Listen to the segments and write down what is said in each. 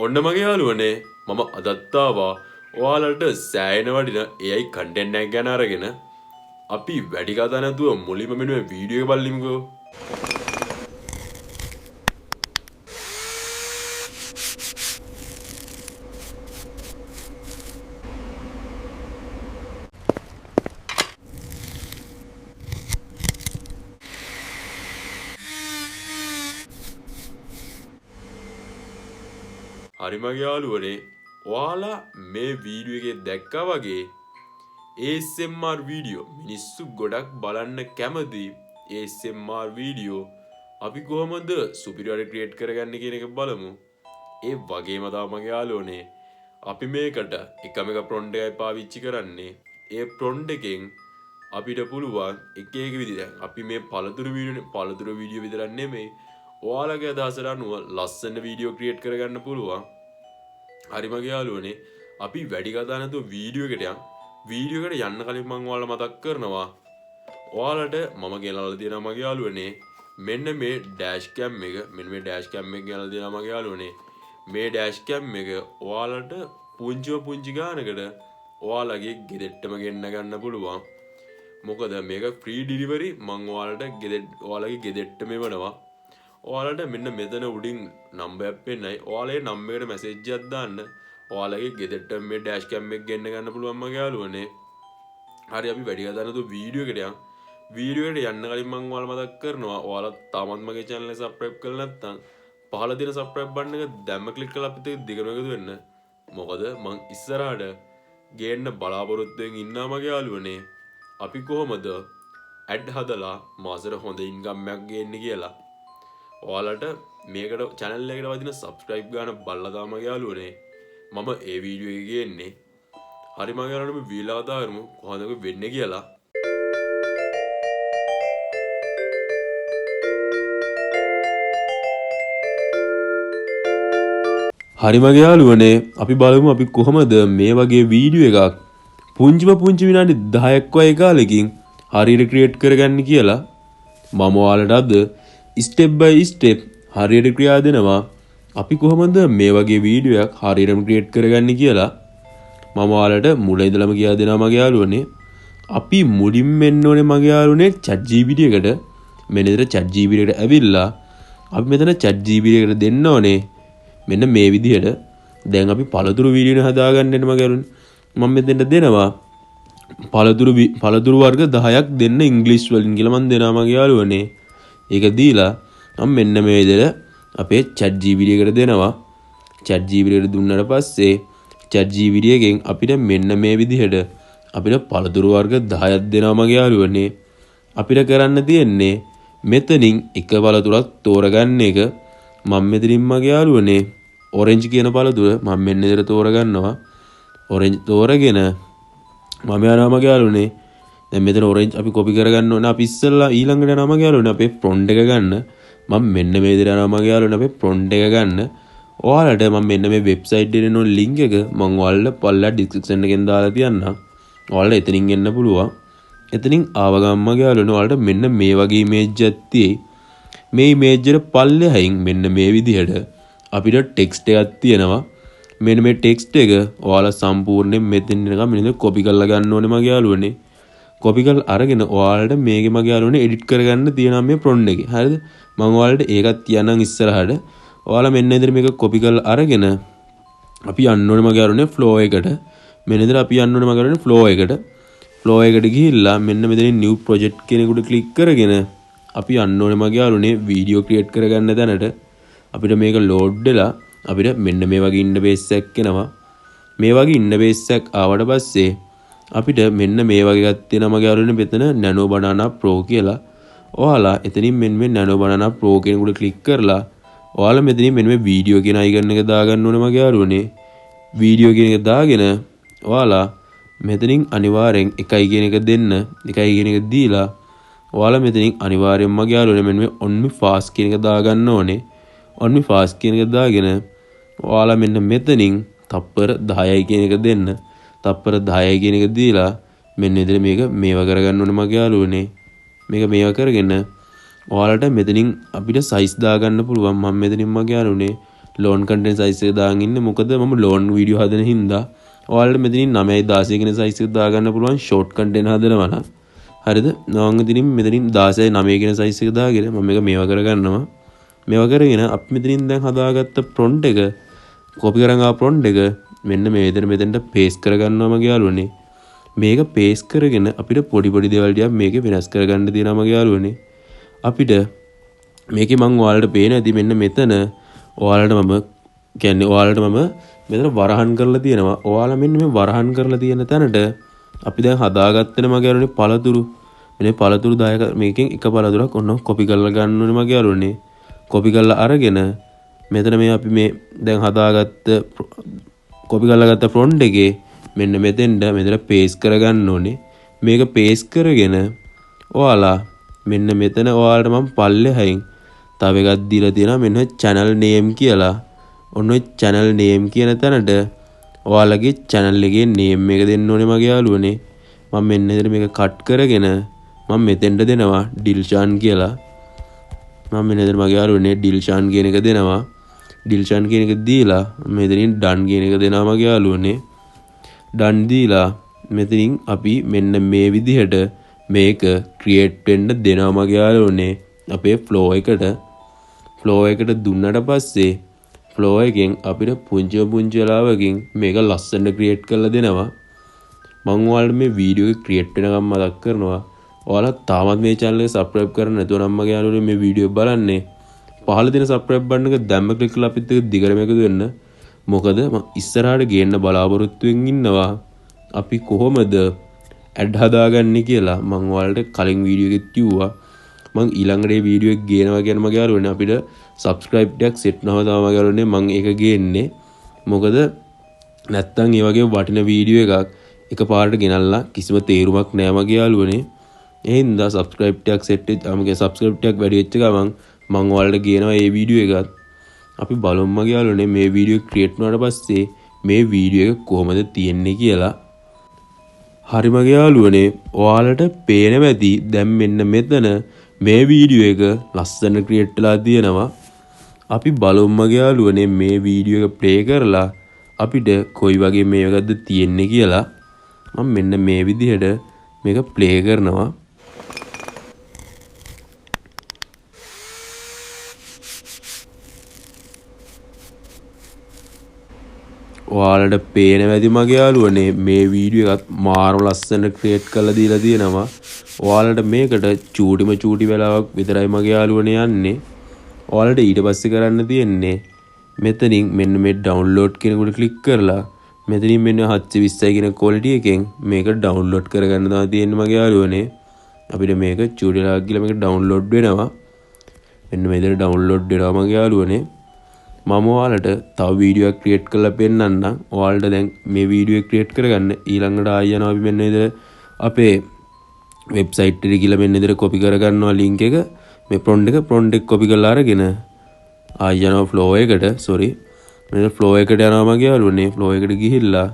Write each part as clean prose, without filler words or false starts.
ඔන්න මගේ යාළුවනේ මම අදත් ආවා ඔයාලට සෑහෙන වටින AI content එකක් ගැන අරගෙන අපි වැඩි කතා නැතුව මුලින්ම මෙන්න මේ වීඩියෝ එක බලමුකෝ. හරි මගේ යාළුවනේ ඔයාලා මේ වීඩියෝ එකේ දැක්කා වගේ ASMR වීඩියෝ මිනිස්සු ගොඩක් බලන්න කැමති ASMR වීඩියෝ අපි කොහොමද සුපිරියර් ක්‍රියේට් කරගන්නේ කියන එක බලමු. ඒ වගේම තමයි මගේ යාළුවනේ අපි මේකට එකම එක ප්‍රොම්ප්ට් එකයි පාවිච්චි කරන්නේ. ඒ ප්‍රොම්ප්ට් එකෙන් අපිට පුළුවන් එක එක විදිහට අපි මේ පළතුරු වීඩියෝ විතරක් නෙමෙයි ඔයාලගේ අදහසට අනුව ලස්සන වීඩියෝ ක්‍රියේට් කරගන්න පුළුවන්. හරි මගේ යාළුවනේ අපි වැඩි කතා නැතුව වීඩියෝ එකට යමු. වීඩියෝ එකට යන්න කලින් මම ඔයාලට මතක් කරනවා ඔයාලට මම ගෙනල්ලා දෙනවා මගේ යාළුවනේ මෙන්න මේ ඩෑෂ් කැම් එක ගෙනල්ලා දෙනවා මගේ යාළුවනේ මේ ඩෑෂ් කැම් එක ඔයාලට පුංචි ගානකට ඔයාලගේ ගෙදෙට්ටම ගෙන්න ගන්න පුළුවන්. මොකද මේක ෆ්‍රී ඩිලිවරි මම ඔයාලගේ ගෙදෙට්ටම එවනවා. ඔයාලට මෙන්න මෙතන උඩින් නම්බර් එකක් පෙන්නයි. ඔයාලගේ නම්බර් එකට මැසේජ් එකක් දාන්න. ඔයාලගේ ගෙදරට මේ ඩෑෂ් කැම් එක ගෙන්න ගන්න පුළුවන් මගේ යාළුවනේ. හරි අපි වැඩි කතා නැතුව වීඩියෝ එකට යමු. වීඩියෝ එකට යන්න කලින් මම ඔයාලට මතක් කරනවා ඔයාලා තාමත් මගේ channel එක subscribe කරලා නැත්නම් පහළ තියෙන subscribe button එක දැම්ම click කරලා අපිත් එක්ක දිගටම එකතු වෙන්න. මොකද මං ඉස්සරහට ගේන්න බලාපොරොත්තුෙන් ඉන්නා මගේ යාළුවනේ. අපි කොහොමද ad හදලා මාසෙට හොඳ income එකක් ගේන්නේ කියලා. ඔයාලට මේකට channel එකට වදින subscribe ගාන බලලා තමයි මගේ යාළුවනේ මම ඒ වීඩියෝ එක ගේන්නේ. හරි මගේ යාළුවනේ මේ වීලා කතා කරමු කොහොමද ඒක වෙන්නේ කියලා. හරි මගේ යාළුවනේ අපි බලමු අපි කොහොමද මේ වගේ වීඩියෝ එකක් පුංචි විනාඩි 10ක් වගේ කාලෙකින් හරියට ක්‍රියේට් කරගන්නේ කියලා. මම ඔයාලට අද ස්ටෙප් බයි ස්ටෙප් හරියට ක්‍රියා දෙනවා අපි කොහොමද මේ වගේ වීඩියෝ එකක් හරියටම ක්‍රියේට් කරගන්නේ කියලා. මම ඔයාලට මුල ඉඳලම කියා දෙනවා මගේ යාළුවනේ. අපි මුලින්ම එන්න ඕනේ මගේ යාළුවනේ ChatGPT එකට. මෙන්න ඉතල ChatGPT එකට ඇවිල්ලා අපි මෙතන ChatGPT එකට දෙන්න ඕනේ මෙන්න මේ විදිහට. දැන් අපි පළතුරු වීඩියෝ හදාගන්න යන මගේ යාළුවනේ. මම මෙතෙන්ට දෙනවා පළතුරු වර්ග 10ක් දෙන්න ඉංග්‍රීසි වලින් කියලා මම දෙනවා මගේ යාළුවනේ. ඒක දීලා මම මෙන්න මේ විදිහට අපේ ChatGPT එකට දෙනවා. ChatGPT එකට දුන්නාට පස්සේ ChatGPT එකෙන් අපිට මෙන්න මේ විදිහට අපිට පළතුරු වර්ග 10ක් දෙනවා මගේ යාළුවනේ. අපිට කරන්න තියෙන්නේ මෙතනින් එක පළතුරක් තෝරගන්න එක. මම මෙතනින් මගේ යාළුවනේ ඔරෙන්ජ් කියන පළතුර මම මෙන්න විදිහට තෝරගන්නවා. ඔරෙන්ජ් තෝරගෙන මම යනවා මගේ යාළුවනේ. දැන් මෙතන ඔරෙන්ජ් අපි කොපි කරගන්න ඕනේ. අපි ඉස්සෙල්ලා ඊළඟට යනවා මගේ යාළුවනේ අපේ ෆොන්ට් එක ගන්න. මම මෙන්න මේ විදිහට යනවා මගේ යාළුවනේ අපේ ෆොන්ට් එක ගන්න. ඔයාලට මම මෙන්න මේ වෙබ්සයිට් එකේ දෙන ලින්ක් එක මම ඔයාලට පල්ලා ඩිස්ක්‍රිප්ෂන් එකෙන් දාලා තියන්නම්. ඔයාලට එතනින් එන්න පුළුවන්. එතනින් ආව ගමන් මගේ යාළුවනේ ඔයාලට මෙන්න මේ වගේ ඉමේජ් එකක් තියෙයි. මේ ඉමේජ් එකට පල්ලෙහායින් මෙන්න මේ විදිහට අපිට ටෙක්ස්ට් එකක් තියෙනවා. මෙන්න මේ ටෙක්ස්ට් එක ඔයාලා සම්පූර්ණයෙන් මෙතෙන් නිකන් මෙන්න කොපි කරලා ගන්න ඕනේ මගේ යාළුවනේ. කොපි කරලා අරගෙන ඔයාලට මේකේ මගේ යාළුවනේ එඩිට් කරගන්න තියෙනවා මේ ප්‍රොම්ප්ට් එකේ. හරිද? මම ඔයාලට ඒකත් කියන්නම් ඉස්සරහට. ඔයාලා මෙන්න ඉදිරිය මේක කොපි කරලා අරගෙන අපි යන්න ඕනේ මගේ යාළුවනේ ෆ්ලෝ එකට. මෙන්න ඉදිරිය අපි යන්න ඕනේ මගේ යාළුවනේ ෆ්ලෝ එකට. ෆ්ලෝ එකට ගිහිල්ලා මෙන්න මෙතනින් නිව් ප්‍රොජෙක්ට් කෙනෙකුට ක්ලික් කරගෙන අපි යන්න ඕනේ මගේ යාළුවනේ වීඩියෝ ක්‍රියේට් කරගන්න තැනට. අපිට මේක ලෝඩ් වෙලා අපිට මෙන්න මේ වගේ ඉන්ටර්ෆේස් එකක් එනවා. මේ වගේ ඉන්ටර්ෆේස් එකක් ආවට පස්සේ අපිට මෙන්න මේ වගේ එකක් තියෙනවා මගේ යාළුවනේ මෙතන Nano Banana Pro කියලා. ඔයාලා එතනින් මෙන්න මේ Nano Banana Pro කෙනෙකුට ක්ලික් කරලා ඔයාලා මෙතනින් මෙන්න මේ වීඩියෝ කියන අයිකන් එක දාගන්න ඕනේ මගේ යාළුවනේ. වීඩියෝ කියන එක දාගෙන ඔයාලා මෙතනින් අනිවාර්යෙන් 1 කියන එක දෙන්න. 1 කියන එක දීලා ඔයාලා මෙතනින් අනිවාර්යෙන් මගේ යාළුවනේ මෙන්න මේ on me fast කියන එක දාගන්න ඕනේ. on me fast කියන එක දාගෙන ඔයාලා මෙන්න මෙතනින් තප්පර 10යි කියන එක දෙන්න. තප්පර 10යි කියන එක දීලා මෙන්න ඉතින් මේක මේවා කරගන්න ඕනේ මගේ යාළුවනේ. මේක මේවා කරගෙන ඔයාලට මෙතනින් අපිට සයිස් දාගන්න පුළුවන්. මම මෙතනින් මගේ යාළුවනේ ලෝන් කන්ටෙන්ට් සයිස් එක දාගෙන ඉන්නේ. මොකද මම ලෝන් වීඩියෝ හදන හින්දා ඔයාලට මෙතනින් 9යි 16 කියන සයිස් එක දාගන්න පුළුවන් ෂෝට් කන්ටෙන්ට් හදනවා නම්. හරිද? මම ඉතින් මෙතනින් 16යි 9 කියන සයිස් එක දාගෙන මම මේක මේවා කරගන්නවා. මේවා කරගෙන අපි මෙතනින් දැන් හදාගත්ත ප්‍රොන්ට් එක කොපි කරන් ආ ප්‍රොන්ට් එක මෙන්න මේ විදිහට මෙතෙන්ට පේස්ට් කරගන්නවා මගේ යාළුවනේ. මේක පේස්ට් කරගෙන අපිට පොඩි පොඩි දේවල් ටිකක් මේකේ වෙනස් කරගන්න තියෙනවා මගේ යාළුවනේ. අපිට මේකේ මම ඔයාලට පේන ඇති මෙන්න මෙතන ඔයාලට මම මෙතන වරහන් කරලා තියෙනවා. ඔයාලා මෙන්න මේ වරහන් කරලා තියෙන තැනට අපි දැන් හදාගත්තනේ මගේ යාළුවනේ පළතුරු. මේ පළතුරු 10 මේකෙන් එක පළතුරක් ඔන්න කොපි කරලා ගන්න ඕනේ මගේ යාළුවනේ. කොපි කරලා අරගෙන මෙතන මේ අපි මේ දැන් හදාගත්ත කොපි කරලා ගත්ත ෆොන්ට් එකේ මෙන්න මෙතෙන්ට මෙතන පේස්ට් කරගන්න ඕනේ. මේක පේස්ට් කරගෙන ඔයාලා මෙන්න මෙතන ඔයාලට මම පල්ලෙහායින් තව එකක් දීලා තියෙනවා මෙන්න channel name කියලා. ඔන්න ඔය channel name කියන තැනට ඔයාලගේ channel එකේ name එක දෙන්න ඕනේ මගේ යාළුවනේ. මම මෙන්න මෙතන මේක කට් කරගෙන මම මෙතෙන්ට දෙනවා ඩිල්ෂාන් කියලා. මම මෙතන මගේ යාළුවනේ ඩිල්ෂාන් කියන එක දෙනවා. ඩිල්ෂාන් කියන එක දීලා මෙතනින් ඩන් කියන එක දෙනවා මගේ යාළුවනේ. ඩන් දීලා මෙතනින් අපි මෙන්න මේ විදිහට මේක ක්‍රියේට් වෙන්න දෙනවා මගේ යාළුවනේ. අපේ ෆ්ලෝ එකට දුන්නට පස්සේ ෆ්ලෝ එකෙන් අපිට පුංචි වෙලාවකින් මේක ලස්සනට ක්‍රියේට් කරලා දෙනවා. මම ඔයාලට මේ වීඩියෝ එක ක්‍රියේට් වෙනකම් මතක් කරනවා. ඔයාලා තාමත් මේ channel එක subscribe කරන්නේ නැතුව නම් මගේ යාළුවනේ මේ වීඩියෝ බලන්නේ. පහළ දෙන subscribe button එක දැම්ම click කරලා අපිත් එක්ක දිගටම එකතු වෙන්න. මොකද මම ඉස්සරහට ගේන්න බලාපොරොත්තුෙන් ඉන්නවා. අපි කොහොමද ඇඩ් හදාගන්නේ කියලා මම ඔයාලට කලින් වීඩියෝ එකෙත් කිව්වා. මම ඊළඟට මේ වීඩියෝ එක ගේනවා කියන මගේ යාළුවනේ අපිට subscribe ටැග් set වෙනවා තමයි මගේ යාළුවනේ මම ඒක ගේන්නේ. මොකද නැත්තම් මේ වගේ වටින වීඩියෝ එකක් එකපාරට ගෙනල්ලා කිසිම තේරුමක් නෑ මගේ යාළුවනේ. ඒ හින්දා subscribe ටැග් set මගේ subscribe ටැග් වැඩි වෙච්ච ගමන් මම ඔයාලට ගේනවා මේ වීඩියෝ එකත්. අපි බලමු මගේ යාළුවනේ මේ වීඩියෝ ක්‍රියේට් වුණාට පස්සේ මේ වීඩියෝ එක කොහොමද තියෙන්නේ කියලා. හරි මගේ යාළුවනේ ඔයාලට පේනවා ඇති දැන් මෙන්න මෙතන මේ වීඩියෝ එක ලස්සන ක්‍රියේට් වෙලා තියෙනවා. අපි බලමු මගේ යාළුවනේ මේ වීඩියෝ එක ප්ලේ කරලා අපිට කොයි වගේ මේකක්ද තියෙන්නේ කියලා. මම මෙන්න මේ විදිහට මේක ප්ලේ කරනවා. ඔයාලට පේනවා ඇති මගේ යාළුවනේ මේ වීඩියෝ එකත් මාරම ලස්සනට ක්‍රියේට් කරලා දීලා තියෙනවා. ඔයාලට මේකට චූටි වෙලාවක් විතරයි මගේ යාළුවනේ යන්නේ. ඔයාලට ඊට පස්සේ කරන්න තියෙන්නේ මෙතනින් මෙන්න මේ ඩවුන්ලෝඩ් කියන කොට ක්ලික් කරලා මෙතනින් මෙන්න 720 කියන ක්වොලිටි එකෙන් මේක ඩවුන්ලෝඩ් කරගන්න තමයි තියෙන්නේ මගේ යාළුවනේ. අපිට මේක චූටි වෙලාවක් ගිහලා මේක ඩවුන්ලෝඩ් වෙනවා. මෙන්න මේ විදිහට ඩවුන්ලෝඩ් වෙනවා මගේ යාළුවනේ. මම ඔයාලට තව වීඩියෝ එකක් ක්‍රියේට් කරලා පෙන්නන්නම්. ඔයාලට දැන් මේ වීඩියෝ එක ක්‍රියේට් කරගන්න ඊළඟට ආයෙ යනවා අපි මෙන්න විදිහට අපේ වෙබ්සයිට් එකට ගිහලා මෙන්න විදිහට කොපි කරගන්නවා ලින්ක් එක. මේ ප්‍රොන්ට් එක කොපි කරලා අරගෙන ආයෙ යනවා ෆ්ලෝ එකට. මෙතන ෆ්ලෝ එකට යනවා මගේ යාළුවනේ. ෆ්ලෝ එකට ගිහිල්ලා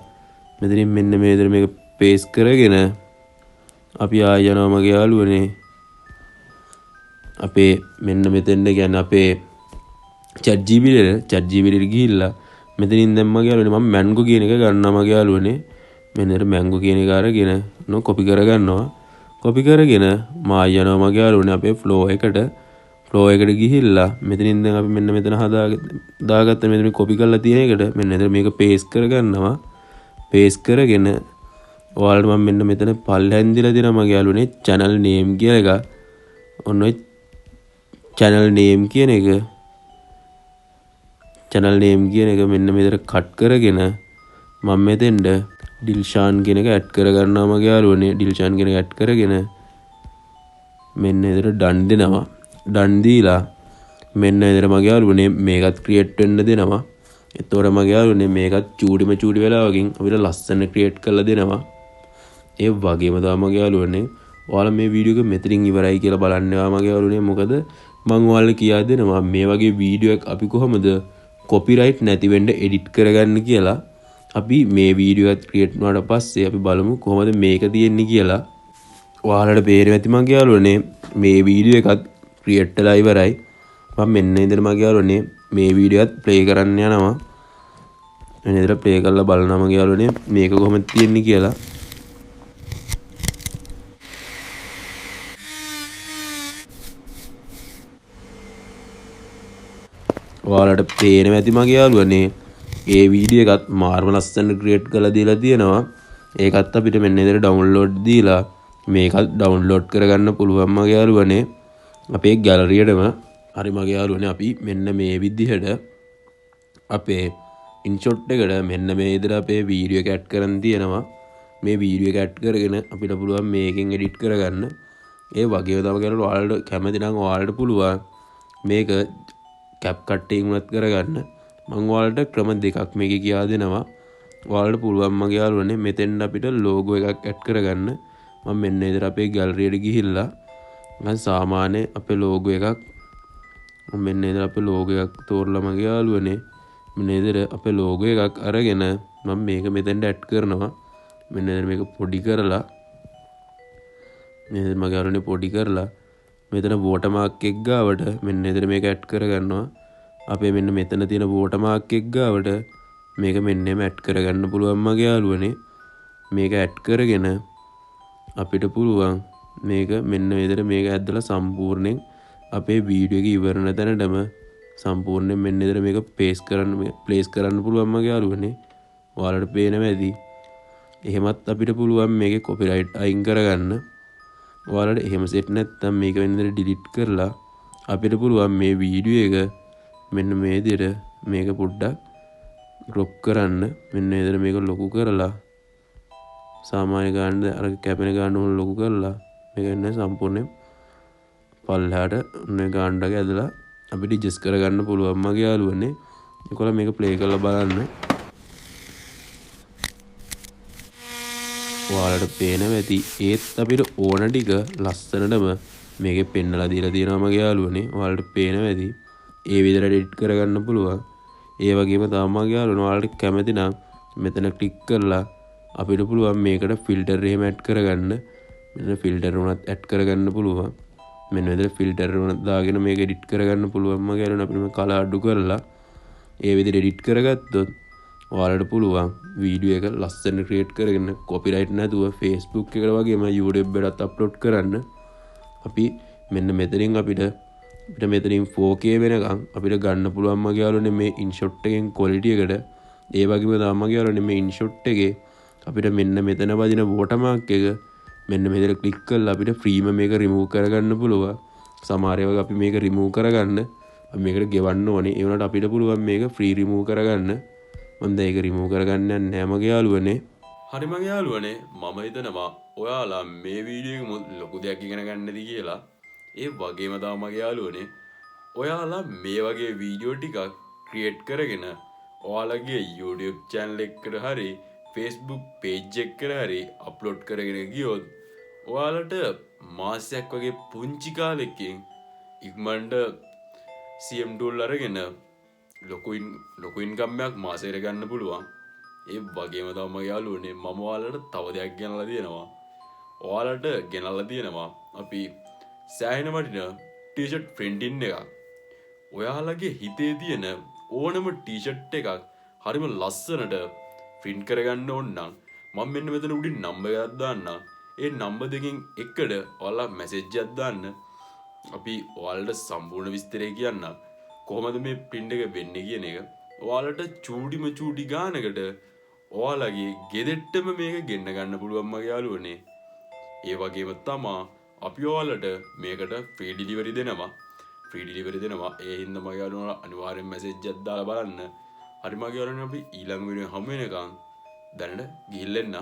මෙතනින් මෙන්න මේ විදිහට මේක පේස්ට් කරගෙන අපි ආයෙ යනවා මගේ යාළුවනේ. අපේ මෙන්න මෙතෙන්ද කියන්නේ අපේ ChatGPT එකට ගිහිල්ලා මෙතනින් දැන් මගේ යාළුවනේ මම මැන්ගෝ කියන එක ගන්නවා මගේ යාළුවනේ. මෙන්නට මැන්ගෝ කියන එක අරගෙන කොපි කරගන්නවා. කොපි කරගෙන මා යනවා මගේ යාළුවනේ අපේ ෆ්ලෝ එකට ගිහිල්ලා මෙතනින් දැන් අපි මෙන්න මෙතන දාගත්ත මෙතන කොපි කරලා තියෙන එකට මෙන්න මෙතන මේක පේස්ට් කරගන්නවා. පේස්ට් කරගෙන ඔයාලට මම මෙන්න මෙතන පල්ලෙන් දීලා දෙනවා මගේ යාළුවනේ channel name කියලා එක. ඔන්න ඔය channel name කියන එක මෙන්න මෙතන කට් කරගෙන මම මෙතෙන්ද ඩිල්ෂාන් කියන එක ඇඩ් කරගන්නවා මගේ යාළුවනේ. ඩිල්ෂාන් කියන එක ඇඩ් කරගෙන මෙන්න මෙතන ඩන් දෙනවා. ඩන් දීලා මෙන්න මෙතන මගේ යාළුවනේ මේකත් ක්‍රියේට් වෙන්න දෙනවා. එතකොට මගේ යාළුවනේ මේකත් චූටි වෙලාවකින් අපිට ලස්සන ක්‍රියේට් කරලා දෙනවා. ඒ වගේම තමයි මගේ යාළුවනේ ඔයාලා මේ වීඩියෝ එක මෙතනින් ඉවරයි කියලා බලන්නවා මගේ යාළුවනේ. මොකද මම ඔයාලට කියා දෙනවා මේ වගේ වීඩියෝ එක අපි කොහොමද කොපිරයිට් නැති වෙන්න එඩිට් කරගන්න කියලා. අපි මේ වීඩියෝ එකත් ක්‍රියේට් වුණාට පස්සේ අපි බලමු කොහොමද මේක තියෙන්නේ කියලා. ඔයාලට පේනවා ඇති මගේ යාළුවනේ මේ වීඩියෝ එකත් ක්‍රියේට් වෙලා ඉවරයි. මම මෙන්න ඉඳන් මගේ යාළුවනේ මේ වීඩියෝත් ප්ලේ කරන්න යනවා. මෙන්න ඉතල ප්ලේ කරලා බලනම යාළුවනේ මේක කොහොමද තියෙන්නේ කියලා. ඔයාලට පේනවා ඇති මගේ යාළුවනේ ඒ වීඩියෝ එකත් මාර්ම ලස්සන ක්‍රියේට් කරලා දීලා තියෙනවා. ඒකත් අපිට මෙන්න ඉතල ඩවුන්ලෝඩ් දීලා මේකත් ඩවුන්ලෝඩ් කරගන්න පුළුවන් මගේ යාළුවනේ අපේ ගැලරියටම. හරි මගේ යාළුවනේ අපි මෙන්න මේ විදිහට අපේ ඉන්ෂොට් එකට මෙන්න මේ විදිහට අපේ වීඩියෝ එක ඇඩ් කරන් තියෙනවා. මේ වීඩියෝ එක ඇඩ් කරගෙන අපිට පුළුවන් මේකෙන් එඩිට් කරගන්න. ඒ වගේම තමයි කියලා ඔයාලට කැමති නම් ඔයාලට පුළුවන් මේක කැප් කට් එකකින් උනත් කරගන්න. මම ඔයාලට ක්‍රම දෙකක් මේකේ කියා දෙනවා. ඔයාලට පුළුවන් මගේ යාළුවනේ මෙතෙන් අපිට ලෝගෝ එකක් ඇඩ් කරගන්න. මම මෙන්න ඉතින් අපේ ගැලරියට ගිහිල්ලා මම සාමාන්‍ය අපේ ලෝගෝ එකක් මෙන්න ඉතින් අපේ ලෝගෝ එකක් තෝරලා මගේ යාළුවනේ මෙන්න ඉතින් අපේ ලෝගෝ එකක් අරගෙන මම මේක මෙතෙන්ට ඇඩ් කරනවා. මෙන්න ඉතින් මේක පොඩි කරලා මෙන්න මගේ යාළුවනේ පොඩි කරලා මෙතන වෝටර්මාර්ක් එක ගාවට මෙන්න ඉතින් මේක ඇඩ් කරගන්නවා. අපේ මෙන්න මෙතන තියෙන වෝටර්මාර්ක් එක ගාවට මේක මෙන්නෙම ඇඩ් කරගන්න පුළුවන් මගේ යාළුවනේ. මේක ඇඩ් කරගෙන අපිට පුළුවන් මේක මෙන්න විදිහට මේක ඇද්දලා සම්පූර්ණයෙන් අපේ වීඩියෝ එක ඉවරන තැනටම සම්පූර්ණයෙන් මෙන්න විදිහට මේක ප්ලේස් කරන්න පුළුවන් මගේ යාළුවනේ. ඔයාලට පේනවා ඇති. එහෙමත් අපිට පුළුවන් මේකේ කොපිරයිට් අයින් කරගන්න. ඔයාලට එහෙම සෙට් නැත්නම් මේක වෙන විදිහට ඩිලීට් කරලා අපිට පුළුවන් මේ වීඩියෝ එක මෙන්න මේ විදිහට මේක පොඩ්ඩක් ක්‍රොප් කරන්න. මෙන්න විදිහට මේක ලොකු කරලා සාමාන්‍ය ගානට අර කැපෙන ගාන උන ලොකු කරලා මේක එන්න සම්පූර්ණයෙන් පල්ලෙහාට මේ ගානට ඇදලා අපිට ඇඩ්ජස්ට් කරගන්න පුළුවන් මගේ යාළුවනේ. ඒකල මේක ප්ලේ කරලා බලන්න. ඔයාලට පේනවා ඇති. ඒත් අපිට ඕන ටික ලස්සනටම මේකේ පෙන්නලා දීලා තියෙනවා මගේ යාළුවනේ. ඔයාලට පේනවා ඇති. ඒ විදිහට එඩිට් කරගන්න පුළුවන්. ඒ වගේම තමයි මගේ යාළුවනේ ඔයාලට කැමති නම් මෙතන ක්ලික් කරලා අපිට පුළුවන් මේකට ෆිල්ටර් එහෙම ඇඩ් කරගන්න. මෙන්න ෆිල්ටර් උනත් ඇඩ් කරගන්න පුළුවන්. මෙන්න මෙතන ෆිල්ටර් උනත් දාගෙන මේක එඩිට් කරගන්න පුළුවන් මගේ යාළුවනේ. අපිට මේ කලර් අඩු කරලා ඒ විදිහට එඩිට් කරගත්තොත් ඔයාලට පුළුවන් වීඩියෝ එක ලස්සන ක්‍රියේට් කරගෙන කොපිරයිට් නැතුව Facebook එකට වගේම YouTube එකටත් අප්ලෝඩ් කරන්න. අපි මෙන්න මෙතනින් අපිට මෙතනින් 4K වෙනකන් අපිට ගන්න පුළුවන් මගේ යාළුවනේ මේ ඉන්ෂොට් එකෙන් ක්වොලිටි එකට. ඒ වගේම තමයි මගේ යාළුවනේ මේ ඉන්ෂොට් එකේ අපිට මෙන්න මෙතන වදින වෝටර්මාර්ක් එක මෙන්න මෙතන ක්ලික් කරලා අපිට ෆ්‍රීම මේක රිමූව් කරගන්න පුළුවන්. සමහර ඒවා අපි මේක රිමූව් කරගන්න අපි මේකට ගෙවන්න ඕනේ. ඒ වුණාට අපිට පුළුවන් මේක ෆ්‍රී රිමූව් කරගන්න. මම දැන් ඒක රිමූව් කරගන්න යන්නේ මගේ යාළුවනේ. හරි මගේ යාළුවනේ මම හිතනවා ඔයාලා මේ වීඩියෝ එකෙම ලොකු දෙයක් ඉගෙන ගන්නද කියලා. ඒ වගේම තමයි මගේ යාළුවනේ ඔයාලා මේ වගේ වීඩියෝ ටිකක් ක්‍රියේට් කරගෙන ඔයාලගේ YouTube channel එකට හරි Facebook page එකට හරි අප්ලෝඩ් කරගෙන ගියොත් ඔයාලට මාසයක් වගේ පුංචි කාලෙකින් ඉක්මනට $100 අරගෙන ලොකු ඉන්කම් එකක් මාසෙකට ගන්න පුළුවන්. ඒ වගේම තමයි යාළුවනේ මම ඔයාලට තව දෙයක් ගෙනල්ලා දෙනවා. ඔයාලට ගෙනල්ලා දෙනවා අපි සෑහෙන වටින ටී-ෂර්ට් ප්‍රින්ටින් එකක්. ඔයාලගේ හිතේ තියෙන ඕනම ටී-ෂර්ට් එකක් හරිම ලස්සනට print කරගන්න ඕන නම් මම මෙන්න මෙතන උඩින් නම්බර් එකක් දාන්නම්. ඒ නම්බර් දෙකෙන් එකට ඔයාලා මැසේජ් එකක් දාන්න. අපි ඔයාලට සම්පූර්ණ විස්තරය කියන්නම්. කොහොමද මේ print එක වෙන්නේ කියන එක. ඔයාලට චූටි ගානකට ඔයාලගේ ගෙදෙට්ටම මේක ගෙන්න ගන්න පුළුවන් මගේ යාළුවනේ. ඒ වගේම තමයි අපි ඔයාලට මේකට ෆ්‍රී ඩිලිවරි දෙනවා. ඒ හින්දා මගේ යාළුවෝ අනිවාර්යෙන් මැසේජ් එකක් දාලා බලන්න. හරි මගේ යාළුවනේ අපි ඊළඟ වීඩියෝ හමු වෙනකන් දැනට ගිහින් එන්න.